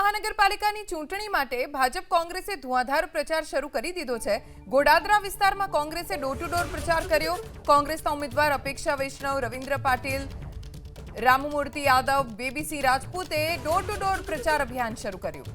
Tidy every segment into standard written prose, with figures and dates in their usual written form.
મહાનગરપાલિકાની ચૂંટણી માટે ભાજપ કોંગ્રેસે ધુઆધાર પ્રચાર શરૂ કરી દીધો છે। ગોડાદરા વિસ્તારમાં કોંગ્રેસે ડોર ટુ ડોર પ્રચાર કર્યો। કોંગ્રેસના ઉમેદવાર અપેક્ષા વૈષ્ણવ, રવિન્દ્ર પાટીલ, રામમૂર્તિ યાદવ, બેબીસી રાજપૂતે ડોર ટુ ડોર પ્રચાર અભિયાન શરૂ કર્યું।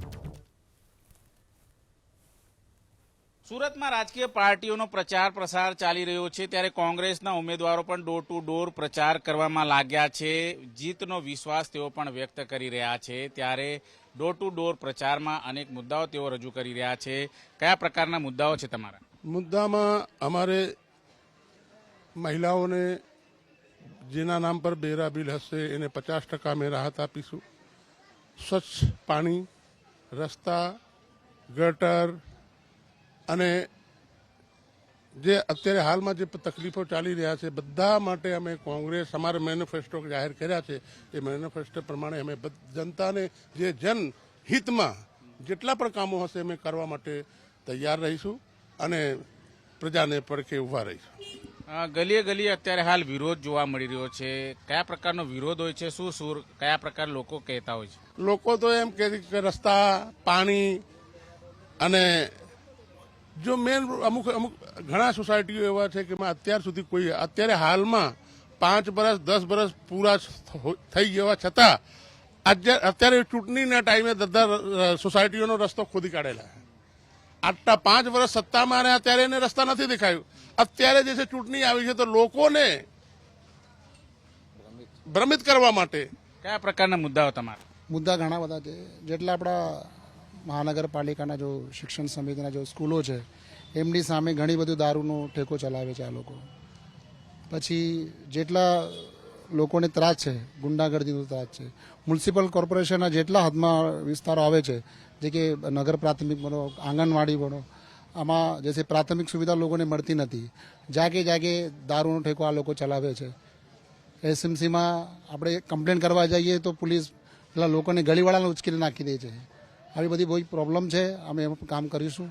સુરતમાં રાજકીય પાર્ટીઓનો પ્રચાર પ્રસાર ચાલી રહ્યો છે, ત્યારે કોંગ્રેસના ઉમેદવારો પણ ડોર ટુ ડોર પ્રચાર કરવામાં લાગ્યા છે। જીતનો વિશ્વાસ તેઓ પણ વ્યક્ત કરી રહ્યા છે, ત્યારે ડોર ટુ ડોર પ્રચારમાં અનેક મુદ્દાઓ તેઓ રજૂ કરી રહ્યા છે। કયા પ્રકારના મુદ્દાઓ છે તમારા? મુદ્દામાં અમારે મહિલાઓને જેના નામ પર બેરા બિલ હશે એને 50% અમે રાહત આપીશું। સ્વચ્છ પાણી, રસ્તા, ગટર અને જે અત્યારે હાલમાં જે તકલીફો ચાલી રહ્યા છે બધા માટે અમે કોંગ્રેસ અમારા મેનિફેસ્ટો જાહેર કર્યા છે। એ મેનિફેસ્ટો પ્રમાણે અમે જનતાને જે જનહિતમાં જેટલા પણ કામો હશે અમે કરવા માટે તૈયાર રહીશું અને પ્રજાને પડખે ઊભા રહીશું। ગલીએ ગલીએ અત્યારે હાલ વિરોધ જોવા મળી રહ્યો છે, કયા પ્રકારનો વિરોધ હોય છે? શું કયા પ્રકાર લોકો કહેતા હોય છે? લોકો તો એમ કહે છે કે રસ્તા, પાણી અને જો મેન અમુક ઘણા સોસાયટીઓ એવા છે કે અત્યાર સુધી કોઈ અત્યારે હાલમાં 5 વર્ષ 10 વર્ષ પૂરા થઈ ગયા છતાં અત્યારે ચૂંટણીના ટાઈમે બધા સોસાયટીઓનો રસ્તો ખોદી કાઢેલા। આટલા 5 વર્ષ સત્તામાં અને અત્યારે એને રસ્તા નથી દેખાયું। અત્યારે જે છે ચૂંટણી આવી છે તો લોકોને ભ્રમિત કરવા માટે કયા પ્રકારના મુદ્દાઓ તમારા? મુદ્દા ઘણા બધા છે। જેટલા આપણા મહાનગરપાલિકાના જો શિક્ષણ સમિતિના જો સ્કૂલો છે એમની સામે ઘણી બધું દારૂનો ઠેકો ચલાવે છે આ લોકો। પછી જેટલા લોકોને ત્રાસ છે, ગુંડાગર્દીનો ત્રાસ છે, મ્યુનિસિપલ કોર્પોરેશનના જેટલા હદમાં વિસ્તારો આવે છે, જે કે નગર પ્રાથમિક બનો, આંગણવાડી બનો, આમાં જે પ્રાથમિક સુવિધા લોકોને મળતી નથી। જાગે જાગે દારૂનો ઠેકો આ લોકો ચલાવે છે। એસએમસીમાં આપણે કમ્પ્લેન કરવા જઈએ તો પોલીસ પેલા લોકોને ગલીવાળાને ઉચકીને નાખી દે છે। આવી બધી બહુ પ્રોબ્લેમ છે, અમે એમાં કામ કરીશું।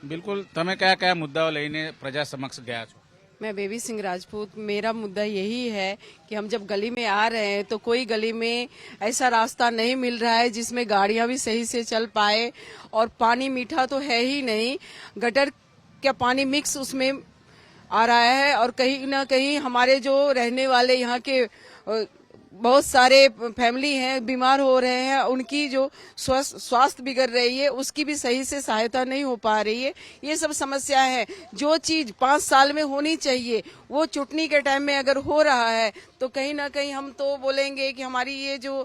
બિલકુલ, તમે કયા કયા મુદ્દાઓ લઈને પ્રજા સમક્ષ ગયા છો? मैं बेबी सिंह राजपूत। मेरा मुद्दा यही है कि हम जब गली में आ रहे हैं तो कोई गली में ऐसा रास्ता नहीं मिल रहा है जिसमें गाड़ियां भी सही से चल पाए, और पानी मीठा तो है ही नहीं, गटर का पानी मिक्स उसमें आ रहा है, और कहीं ना कहीं हमारे जो रहने वाले यहाँ के बहुत सारे फैमिली हैं बीमार हो रहे हैं, उनकी जो स्वास्थ्य बिगड़ रही है उसकी भी सही से सहायता नहीं हो पा रही है। ये सब समस्या है। जो चीज 5 साल में होनी चाहिए वो चुटनी के टाइम में अगर हो रहा है तो कहीं ना कहीं हम तो बोलेंगे कि हमारी ये जो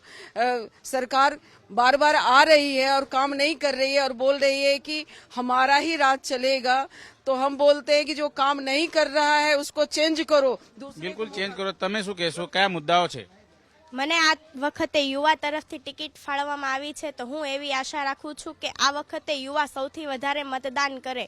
सरकार बार बार आ रही है और काम नहीं कर रही है और बोल रही है कि हमारा ही राज चलेगा, तो हम बोलते हैं कि जो काम नहीं कर रहा है उसको चेंज करो। બિલકુલ ચેન્જ કરો। તમે શું કહેશો, કયા મુદ્દાઓ છે? મને આ વખતે યુવા તરફથી ટિકિટ ફાળવવામાં આવી છે, તો હું એવી આશા રાખું છું કે આ વખતે યુવા સૌથી વધારે મતદાન કરે।